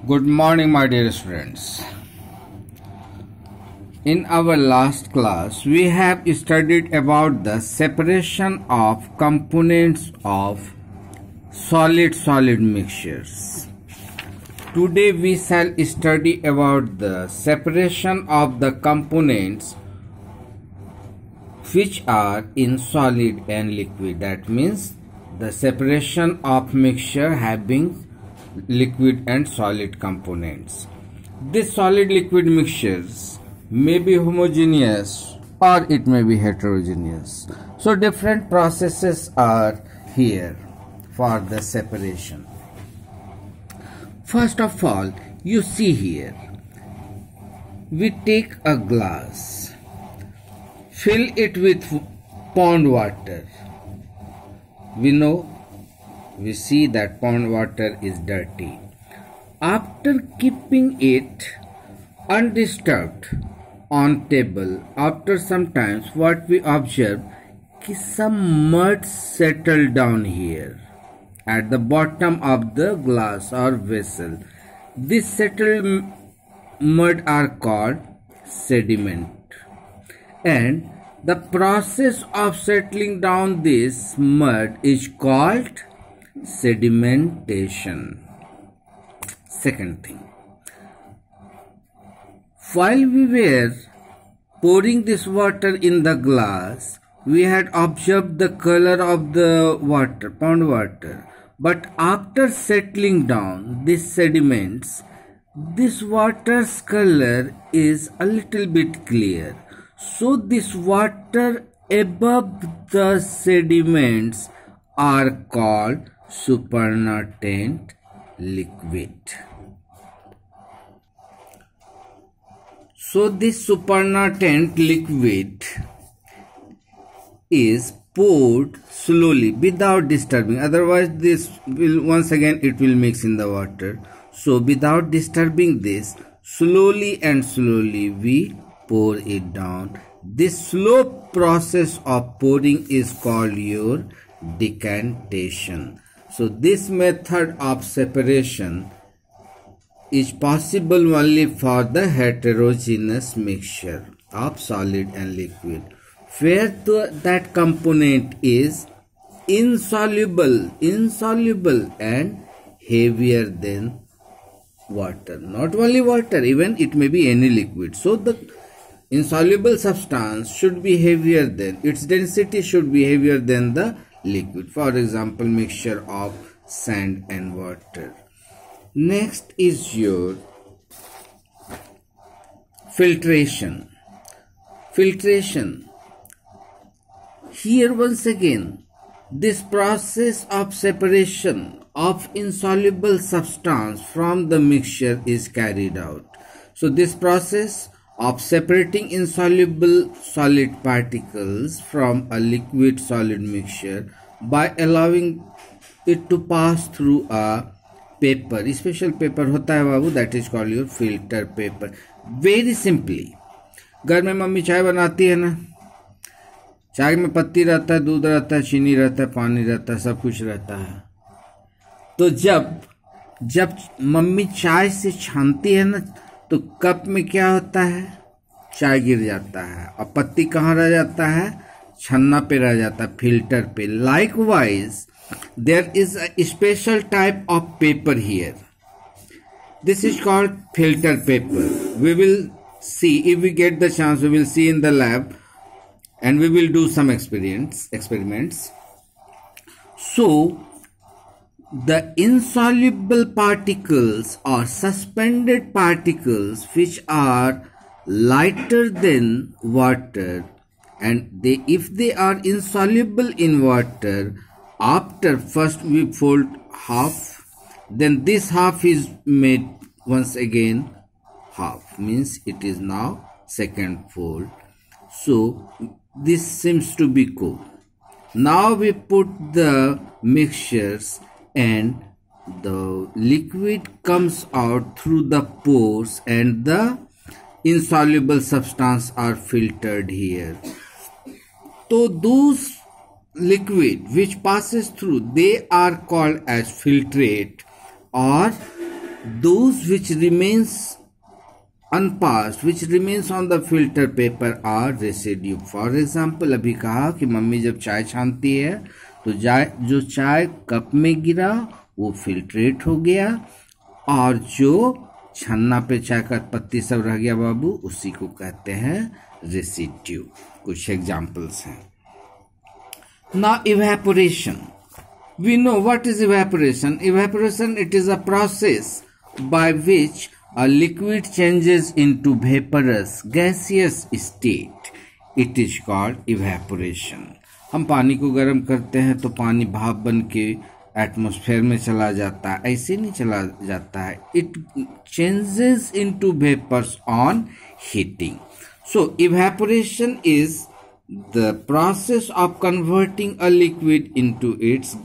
Good morning, my dear students. In our last class, we have studied about the separation of components of solid-solid mixtures. Today, we shall study about the separation of the components which are in solid and liquid. That means the separation of mixture having liquid and solid components. These solid liquid mixtures may be homogeneous or it may be heterogeneous. So different processes are here for the separation. First of all, you see here, we take a glass, fill it with pond water. We see that pond water is dirty. After keeping it undisturbed on table, after some time, what we observe is some mud settled down here at the bottom of the glass or vessel. This settled mud are called sediment, and the process of settling down this mud is called sedimentation. Second thing, while we were pouring this water in the glass, we had observed the color of the water, pond water. But after settling down these sediments, this water's color is a little bit clear. So this water above the sediments are called supernatant liquid. So this supernatant liquid is poured slowly without disturbing, otherwise this will once again it will mix in the water. So without disturbing this, slowly and slowly we pour it down. This slow process of pouring is called your decantation. So this method of separation is possible only for the heterogeneous mixture of solid and liquid, where that component is insoluble and heavier than water. Not only water, even it may be any liquid. So the insoluble substance should be heavier than, its density should be heavier than the liquid. For example, mixture of sand and water. Next is your filtration. Here once again, this process of separation of insoluble substance from the mixture is carried out. So this process of separating insoluble solid particles from a liquid solid mixture by allowing it to pass through a paper, special paper होता है बाबू, that is called your filter paper. Very simply, घर में mummy चाय बनाती है ना, चाय में पत्ती रहता है, दूध रहता है, चीनी रहता है, पानी रहता है, सब कुछ रहता है. तो जब मम्मी चाय से छानती है ना, तो कप में क्या होता है, चाय गिर जाता है और पत्ती कहाँ रह जाता है, छन्ना पे रह जाता है, फिल्टर पे. Likewise, there is a special type of paper here. This is called filter paper. We will see, if we get the chance, we will see in the lab and we will do some experiments. So the insoluble particles or suspended particles which are lighter than water, and if they are insoluble in water, after first we fold half, then this half is made once again half, means it is now second fold. So this seems to be cool. Now we put the mixtures and the liquid comes out through the pores and the insoluble substance are filtered here. So those liquid which passes through, they are called as filtrate or Those which remains unpassed, which remains on the filter paper are residue. For example, अभी कहा कि mummy जब चाय छानती है तो जो चाय कप में गिरा वो फिल्ट्रेट हो गया, और जो छन्ना पे चाय का पत्ती सब रह गया बाबू, उसी को कहते हैं रेसिड्यू। कुछ एग्जाम्पल्स हैं। Now evaporation. We know what is evaporation. Evaporation, it is a process by which a liquid changes into vaporous gaseous state. It is called evaporation. हम पानी को गर्म करते हैं तो पानी भाप बन के एटमॉस्फेयर में चला जाता है, ऐसे नहीं चला जाता है। It changes into vapors on heating. So evaporation is the process of converting a liquid into its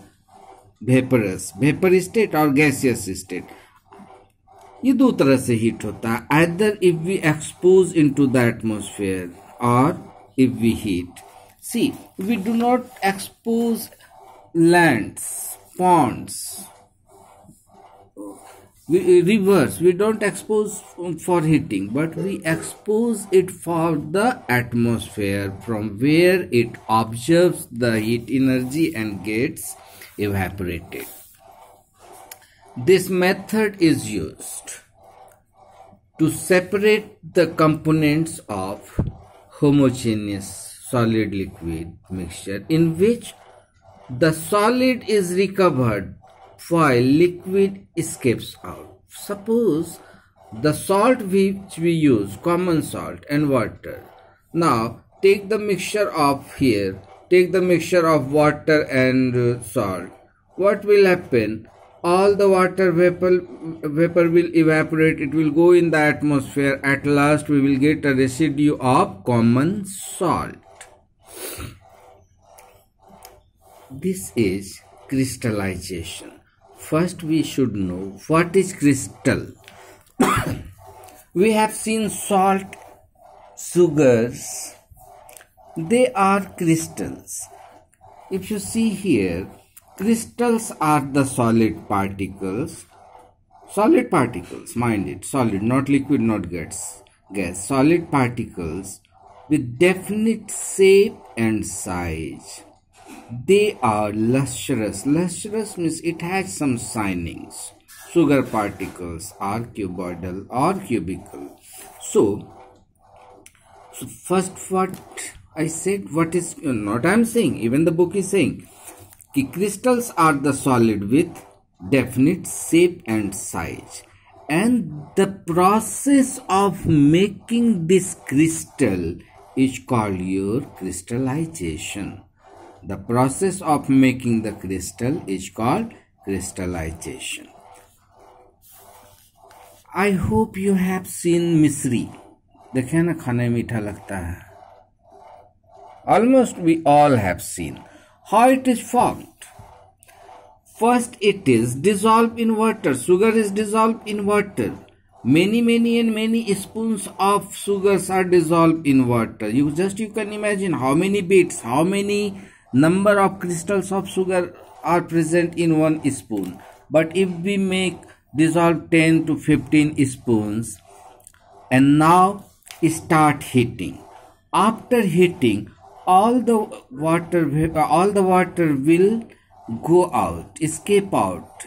vapor state or gaseous state. ये दो तरह से हीट होता है, either if we expose into the atmosphere or if we heat. See, we do not expose lands, ponds, rivers, we don't expose for heating, but we expose it for the atmosphere, from where it absorbs the heat energy and gets evaporated. This method is used to separate the components of homogeneous solid liquid mixture in which the solid is recovered while liquid escapes out. Suppose the salt which we use, common salt and water. Now take the mixture of here, take the mixture of water and salt. What will happen? All the water vapor will evaporate, it will go in the atmosphere. At last we will get a residue of common salt. This is crystallization. First we should know what is crystal. We have seen salt, sugars, they are crystals. If you see here, crystals are the solid particles, mind it, solid, not liquid, not gas, solid particles with definite shape and size. They are lustrous. Lustrous means it has some shinings. Sugar particles are cuboidal or cubical. So first what I said, what is not I am saying, even the book is saying, कि crystals are the solid with definite shape and size, and the process of making this crystal is called your crystallization. The process of making the crystal is called crystallization. I hope you have seen मिश्री. देखे ना, खाने में मीठा लगता है. Almost we all have seen. How it is formed? First it is dissolved in water. Sugar is dissolved in water. Many spoons of sugars are dissolved in water. You can imagine how many bits, how many number of crystals of sugar are present in one spoon. But if we make dissolve 10 to 15 spoons and now start heating, after heating all the water will go out, escape out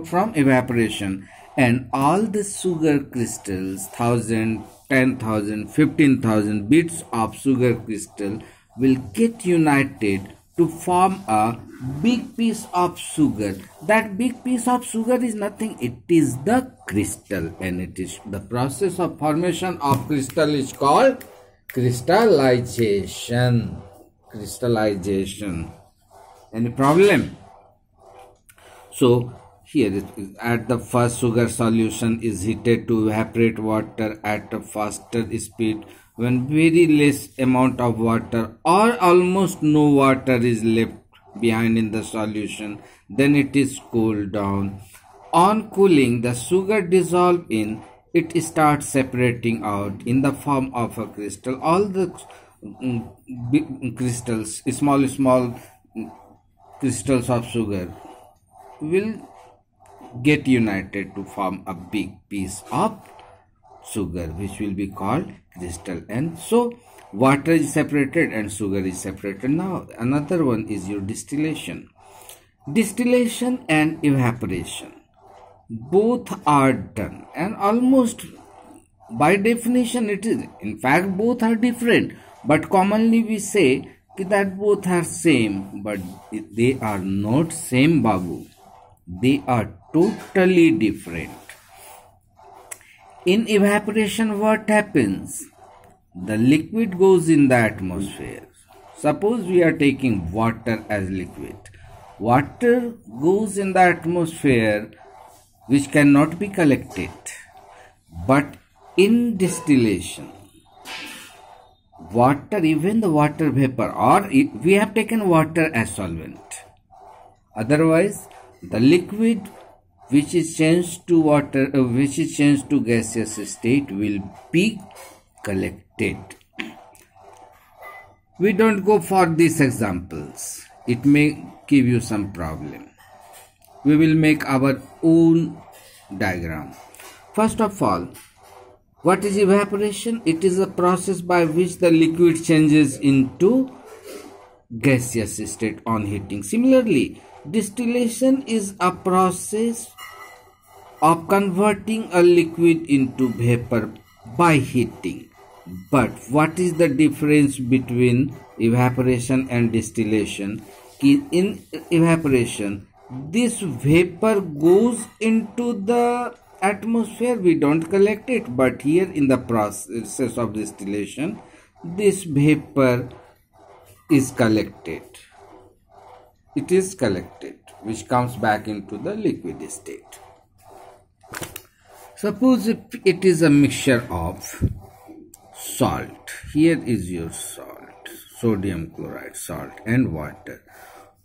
from evaporation, and all the sugar crystals, 1,000, 10,000, 15,000 bits of sugar crystal will get united to form a big piece of sugar. That big piece of sugar is nothing, it is the crystal, and it is the process of formation of crystal is called crystallization. Any problem? So here at the first, sugar solution is heated to evaporate water at a faster speed. When very less amount of water or almost no water is left behind in the solution, then it is cooled down. On cooling, the sugar dissolved in it starts separating out in the form of a crystal. All the small crystals of sugar will get united to form a big piece of sugar, which will be called crystal. And so water is separated and sugar is separated. Now another one is your distillation. Distillation and evaporation, both are done, and almost by definition it is, in fact both are different, but commonly we say that both are same, but they are not same, babu. They are totally different. In evaporation, what happens? The liquid goes in the atmosphere. Suppose we are taking water as liquid. Water goes in the atmosphere, which cannot be collected. But in distillation, water, even the water vapor, or we have taken water as solvent. Otherwise, the liquid which is changed to water, which is changed to gaseous state, will be collected. We don't go for these examples. It may give you some problem. We will make our own diagram. First of all, what is evaporation? It is a process by which the liquid changes into gaseous state on heating. Similarly, distillation is a process of converting a liquid into vapor by heating. But what is the difference between evaporation and distillation? In evaporation, this vapor goes into the atmosphere, we don't collect it, but here in the process of distillation, this vapor is collected. It is collected, which comes back into the liquid state. Suppose if it is a mixture of salt, here is your salt, sodium chloride, salt and water.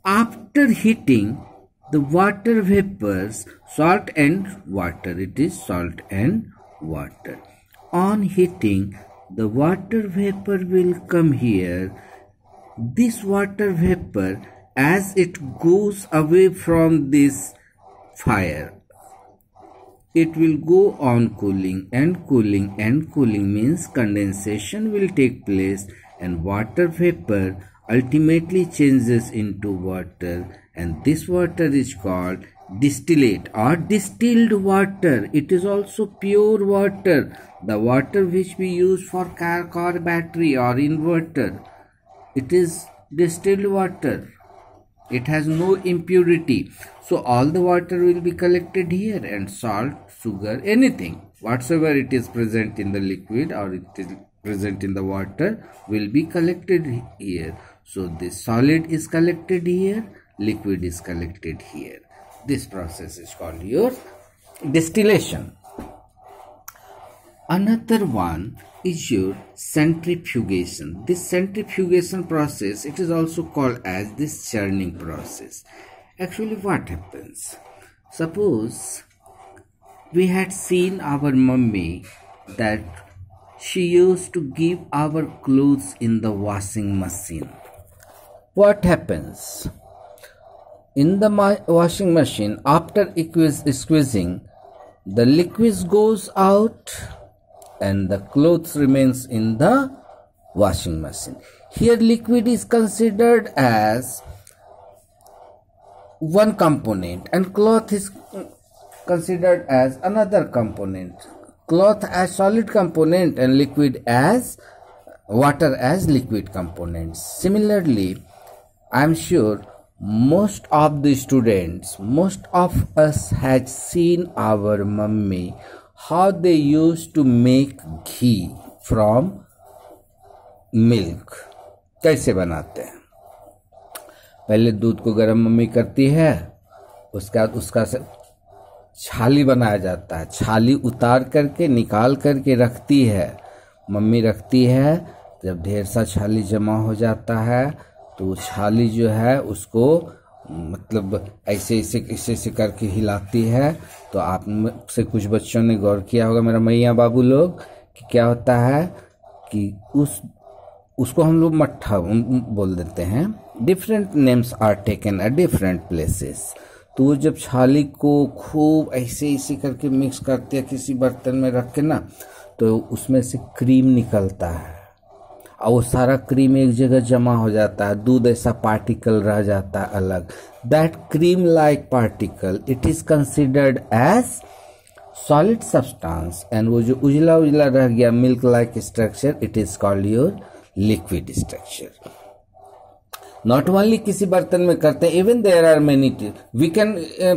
After heating, the water vapors, salt and water, it is salt and water. On heating, the water vapor will come here. This water vapor, as it goes away from this fire, it will go on cooling, and cooling and cooling means condensation will take place, and water vapor ultimately changes into water, and this water is called distillate or distilled water. It is also pure water, the water which we use for car battery or inverter. It is distilled water. It has no impurity. So all the water will be collected here, and salt, sugar, anything, whatsoever it is present in the liquid or it is present in the water will be collected here. So this solid is collected here, liquid is collected here. This process is called your distillation. Another one is your centrifugation. This centrifugation process, it is also called as this churning process. Actually, what happens? Suppose we had seen our mummy that she used to give our clothes in the washing machine. What happens? In the washing machine, after squeezing, the liquid goes out and the clothes remains in the washing machine. Here liquid is considered as one component and cloth is considered as another component. Cloth as solid component and liquid as water as liquid components. Similarly, I am sure most of the students, most of us had seen our mummy how they used to make ghee from milk. कैसे बनाते हैं? पहले दूध को गर्म mummy करती है, उसका छाली बनाया जाता है, छाली उतार करके निकाल करके रखती है, मम्मी रखती है। जब ढेर सा छाली जमा हो जाता है तो छाली जो है उसको मतलब ऐसे करके हिलाती है। तो आप से कुछ बच्चों ने गौर किया होगा, मेरा मैया बाबू लोग, कि क्या होता है कि उसको हम लोग मट्ठा बोल देते हैं। Different names are taken at different places. तो वो जब छाली को खूब ऐसे ऐसे करके मिक्स करते हैं किसी बर्तन में रख के ना, तो उसमें से क्रीम निकलता है और वो सारा क्रीम एक जगह जमा हो जाता है, दूध ऐसा पार्टिकल रह जाता है अलग. That cream like particle it is considered as solid substance, and वो जो उजला उजला रह गया milk like structure, it is called your liquid structure. Not only किसी बर्तन में करते हैं, even there are many, we can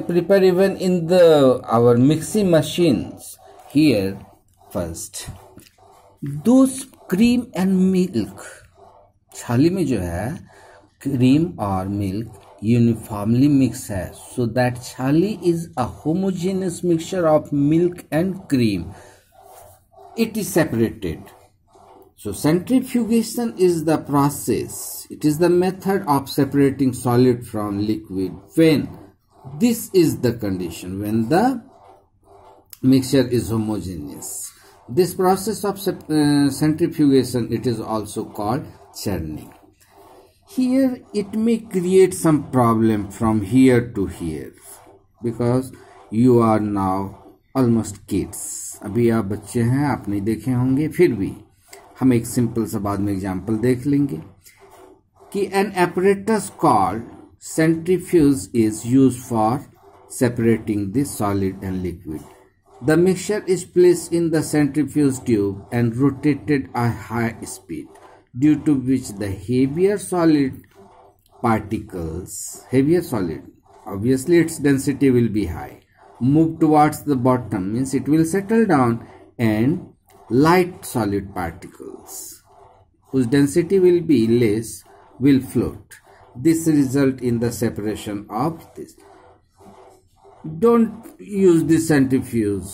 prepare even in the our mixing machines. Here first those cream and milk, छाली में जो है क्रीम और मिल्क यूनिफॉर्मली मिक्स है, सो दैट छाली is a homogeneous mixture of milk and cream. It is separated. So centrifugation is the process. It is the method of separating solid from liquid when this is the condition, when the mixture is homogeneous. This process of centrifugation, it is also called churning. Here it may create some problem from here to here because you are now almost kids. अभी आप बच्चे हैं, आप नहीं देखे होंगे, फिर भी हम एक सिंपल सा बाद में एग्जाम्पल देख लेंगे कि N apparatus called centrifuge is used for separating the solid and liquid. The mixture is placed in the centrifuge tube and rotated at high speed, due to which the heavier solid, obviously its density will be high, move towards the bottom, means it will settle down, and light solid particles whose density will be less will float. This result in the separation of this. Don't use this centrifuge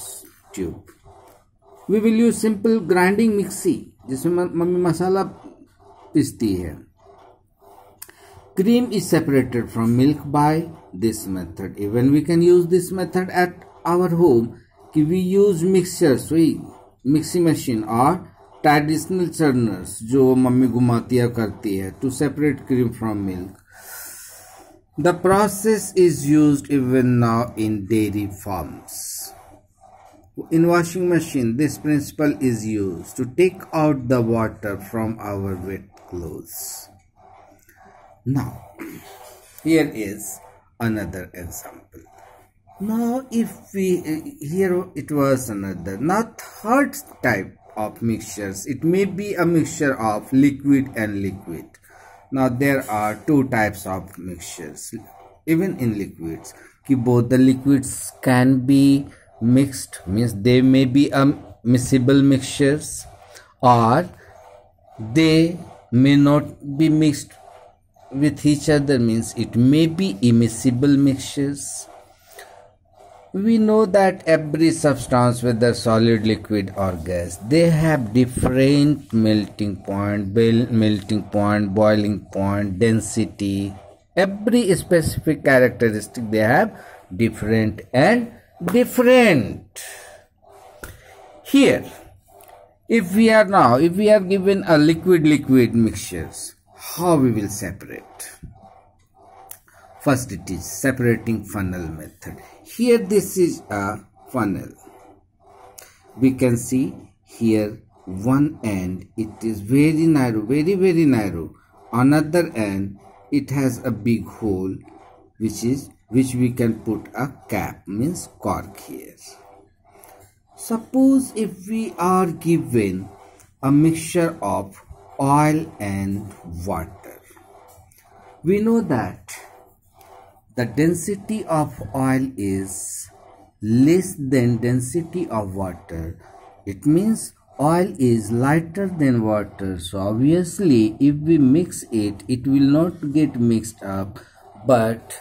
tube. We will use simple grinding mixie जिसमें mummy मसाला पीसती है. Cream is separated from milk by this method. Even we can use this method at our home कि we use mixtures, mixie machine और traditional churners जो मम्मी घुमाती करती है to separate cream from milk. The process is used even now in dairy farms. In washing machine this principle is used to take out the water from our wet clothes. Now here is another example. Now if we here it was another, not third type of mixtures. It may be a mixture of liquid and liquid. Now there are two types of mixtures even in liquids. Ki both the liquids can be mixed, means they may be a miscible mixtures, or they may not be mixed with each other, means it may be immiscible mixtures. We know that every substance, whether solid, liquid or gas, they have different melting point, boiling point, density. Every specific characteristic they have different and different. Here, if we are given a liquid mixtures, how we will separate? First, it is separating funnel method. Here this is a funnel. We can see here one end it is very narrow, very narrow. Another end it has a big hole which we can put a cap, means cork here. Suppose if we are given a mixture of oil and water, we know that the density of oil is less than density of water. It means oil is lighter than water. So obviously if we mix it, it will not get mixed up, but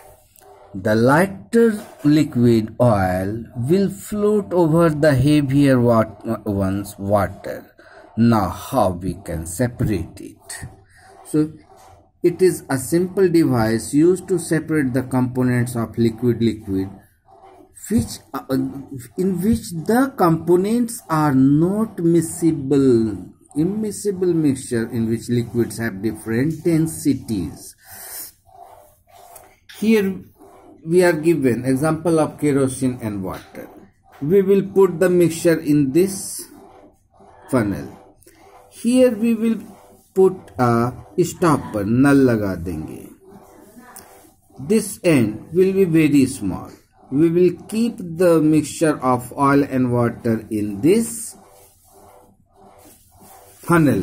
the lighter liquid oil will float over the heavier one's water. Now how we can separate it? So it is a simple device used to separate the components of liquid in which the components are not miscible. Immiscible mixture in which liquids have different densities. Here we are given example of kerosene and water. We will put the mixture in this funnel. Here we will put a stopper, null लगा देंगे. This end will be very small. We will keep the mixture of oil and water in this funnel.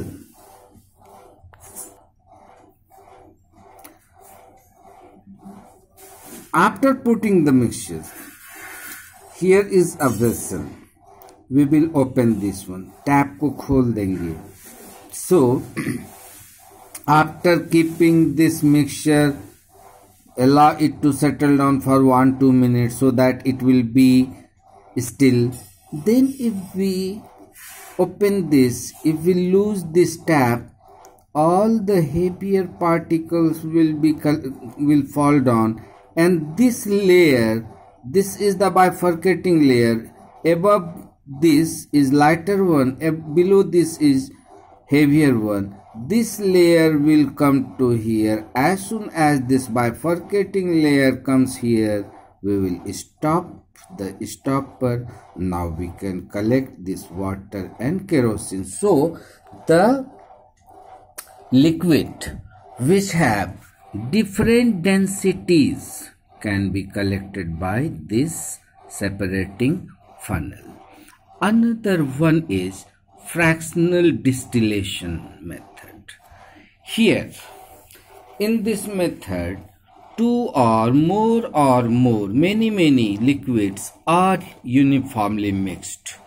After putting the mixture, here is a vessel. We will open this one. Tap को खोल देंगे. So, after keeping this mixture, allow it to settle down for 1-2 minutes so that it will be still. Then if we open this, if we lose this tap, all the heavier particles will fall down, and this layer, this is the bifurcating layer. Above this is lighter one, below this is heavier one. This layer will come to here. As soon as this bifurcating layer comes here, we will stop the stopper. Now we can collect this water and kerosene. So the liquid which have different densities can be collected by this separating funnel. Another one is fractional distillation method. Here, in this method, two or more, many liquids are uniformly mixed,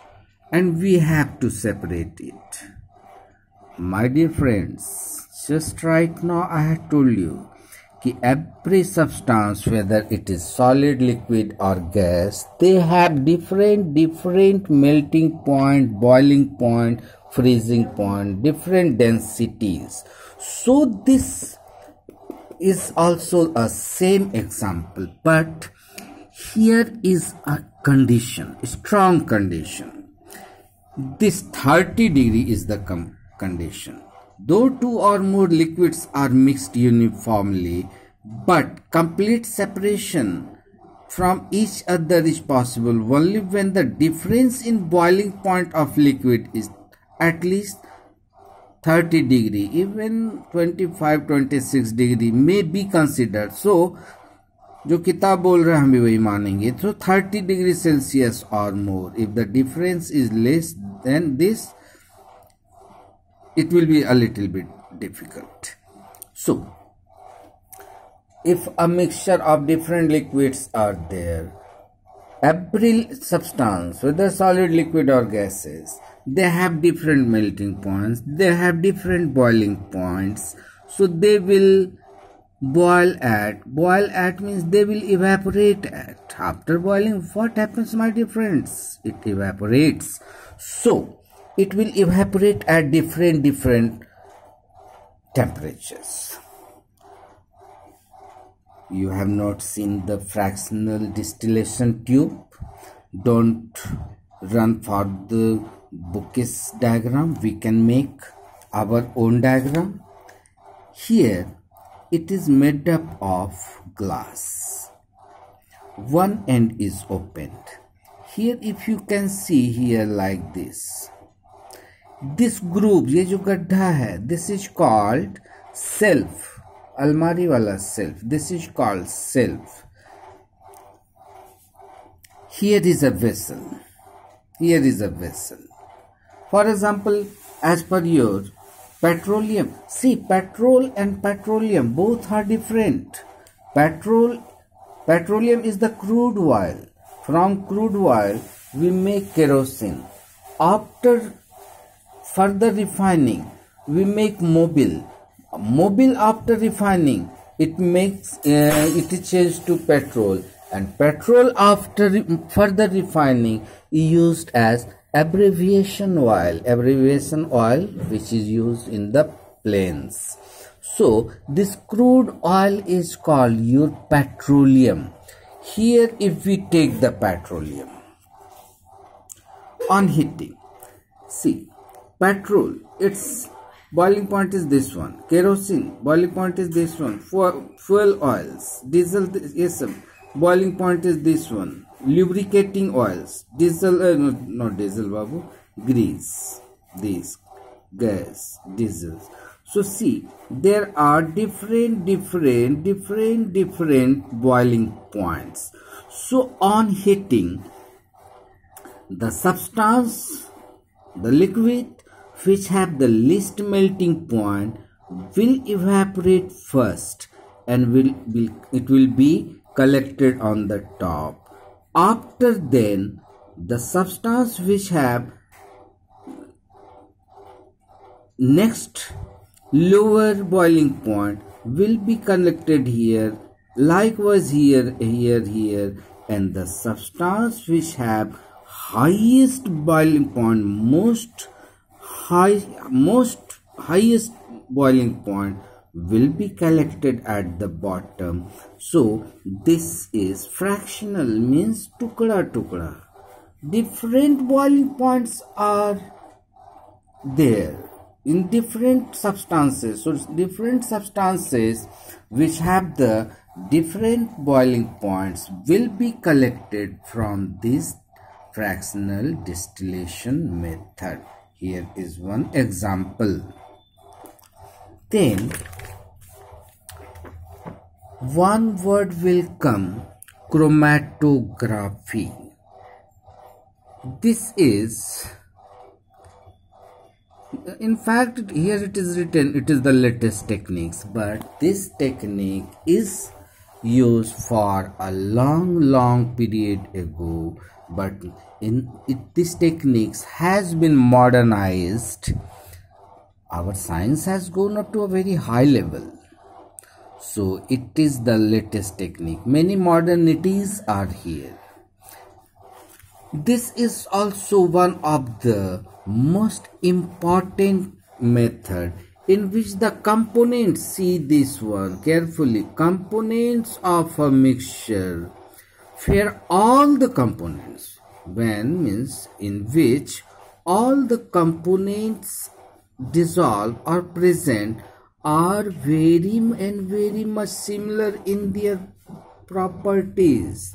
and we have to separate it. My dear friends, just right now I have told you that every substance, whether it is solid, liquid or gas, they have different melting point, boiling point, freezing point, different densities. So this is also a same example, but here is a condition, a strong condition. This 30 degree is the condition. Though two or more liquids are mixed uniformly, but complete separation from each other is possible only when the difference in boiling point of liquid is at least 30 degree. Even 25-26 degree may be considered. So जो किताब बोल रहा है हम भी वही मानेंगे. So 30 degree Celsius or more. If the difference is less than this, it will be a little bit difficult. So if a mixture of different liquids are there, every substance, whether solid, liquid or gases, they have different melting points, they have different boiling points. So they will boil at means they will evaporate at. After boiling, what happens, my dear friends? It evaporates. So it will evaporate at different temperatures. You have not seen the fractional distillation tube. Don't run for the book's diagram. We can make our own diagram. Here it is made up of glass. One end is opened. Here if you can see here like this. This groove, ये जो गड्ढा है, this is called self. अलमारी वाला self. This is called self. Here is a vessel. Here is a vessel. For example, as per your petroleum. See, petrol and petroleum both are different. Petroleum is the crude oil. From crude oil, we make kerosene. After further refining, we make mobile. Mobile after refining, it makes it is changed to petrol, and petrol after further refining is used as abbreviation oil which is used in the planes. So this crude oil is called your petroleum. Here if we take the petroleum on heating, see, petrol, its boiling point is this one. Kerosene, boiling point is this one. Fuel oils, diesel, yes, boiling point is this one. Lubricating oils, diesel, not diesel, babu, grease, this, gas, diesel. So see, there are different boiling points. So on heating, the substance, the liquid which have the least melting point will evaporate first and it will be collected on the top. After then, the substance which have next lower boiling point will be collected here, likewise here, and the substance which have highest boiling point, highest boiling point will be collected at the bottom. So this is fractional, means tukda. Different boiling points are there in different substances. So different substances which have the different boiling points will be collected from this fractional distillation method. Here is one example. Then one word will come, chromatography. This is, in fact, here it is written, it is the latest techniques, but this technique is used for a long period ago, but this techniques has been modernized. Our science has gone up to a very high level. So it is the latest technique. Many modernities are here. This is also one of the most important method in which the components, see this one carefully, components of a mixture, where all the components, when means in which all the components dissolve or present are very much similar in their properties.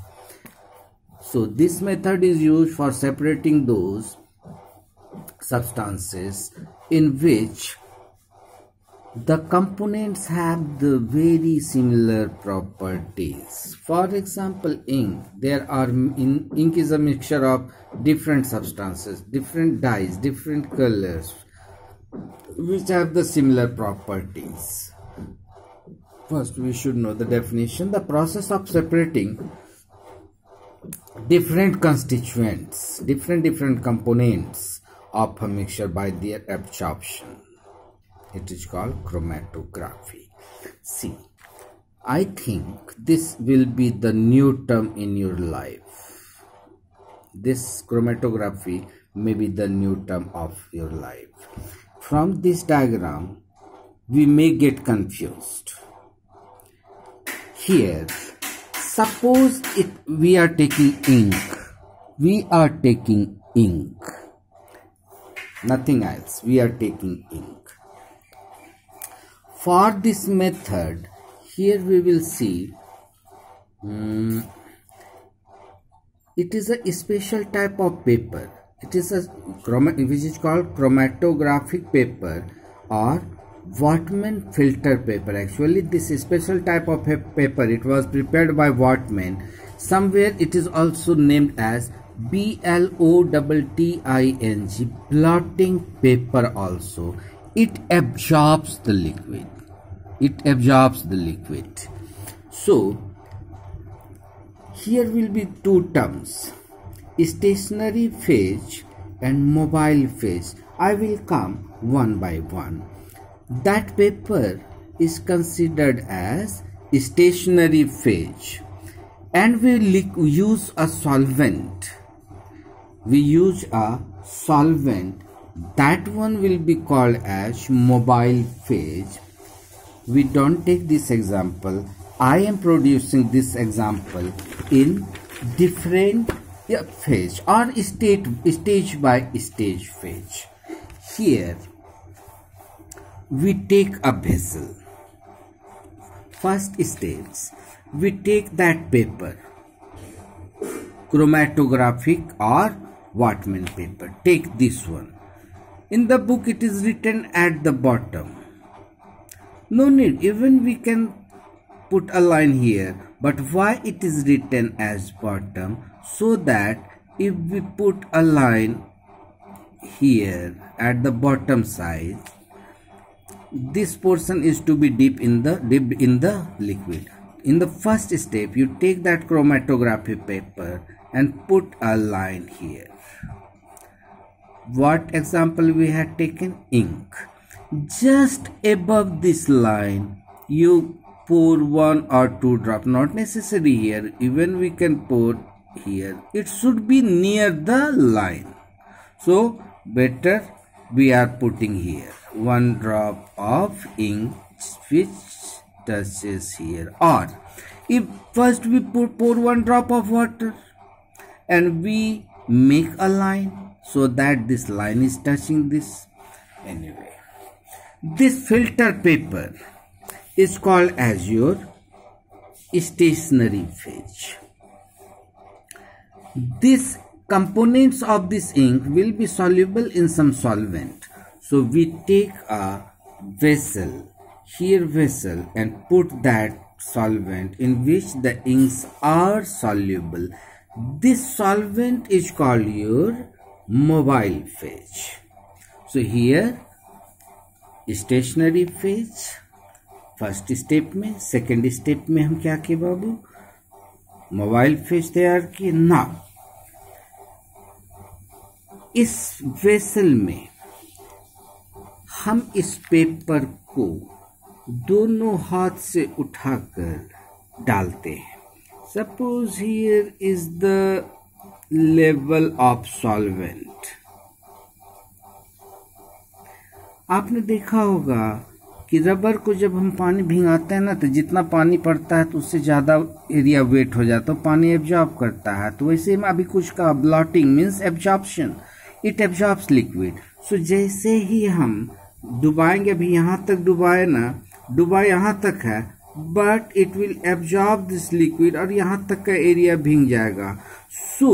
So this method is used for separating those substances in which the components have the very similar properties. For example, ink. Ink is a mixture of different substances, different dyes, different colors, which have the similar properties. First, we should know the definition. The process of separating different constituents, different components of a mixture by their absorption. It is called chromatography. See, I think this will be the new term in your life. This chromatography may be the new term of your life. From this diagram, we may get confused. Here, suppose we are taking ink. We are taking ink. Nothing else. We are taking ink. For this method, here we will see it is a special type of paper. It is which is called chromatographic paper or Whatman filter paper. Actually, this special type of paper, it was prepared by Whatman. Somewhere it is also named as BLOTTING, blotting paper also. It absorbs the liquid. So here will be two terms, stationary phase and mobile phase. I will come one by one. That paper is considered as stationary phase, and we use a solvent. That one will be called as mobile phase. We don't take this example. I am producing this example in different phase or stage by stage phase. Here we take a vessel. First stage, we take that paper. chromatographic or Whatman paper. Take this one. In the book it is written at the bottom. No need, even we can put a line here, but why it is written as bottom? So that if we put a line here at the bottom side, this portion is to be dipped in the liquid. In the first step, you take that chromatography paper and put a line here. What example we had taken? Ink. Just above this line, you pour 1 or 2 drops. Not necessary here. Even we can pour here. It should be near the line. So better we are putting here 1 drop of ink which touches here. Or if first we pour 1 drop of water and we make a line so that this line is touching this. Anyway, this filter paper is called as your stationary phase. These components of this ink will be soluble in some solvent. So we take a vessel, and put that solvent in which the inks are soluble. This solvent is called your mobile phase. So here stationary phase first step में, second step में हम क्या किए बाबू? Mobile phase तैयार किए ना। इस vessel में हम इस पेपर को दोनों हाथ से उठाकर डालते हैं। Suppose here is the level of solvent. आपने देखा होगा कि रबर को जब हम पानी भिंगाते हैं ना, तो जितना पानी पड़ता है तो उससे ज़्यादा एरिया वेट हो जाता है, तो पानी एब्जॉर्ब करता है। तो वैसे में अभी कुछ का blotting means absorption, it absorbs liquid. So जैसे ही हम डुबाएंगे, अभी यहाँ तक डुबाए ना, डुबा यहाँ तक है, but it will absorb this liquid और यहाँ तक का एरिया भींग जाएगा। So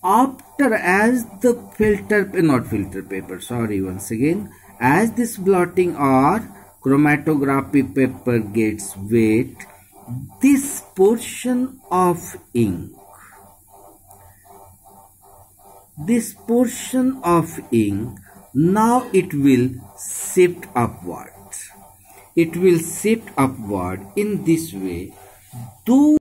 after as the filter, not filter paper, sorry once again, as this blotting or chromatography paper gets wet, this portion of ink, now it will shift upward. It will shift upward in this way.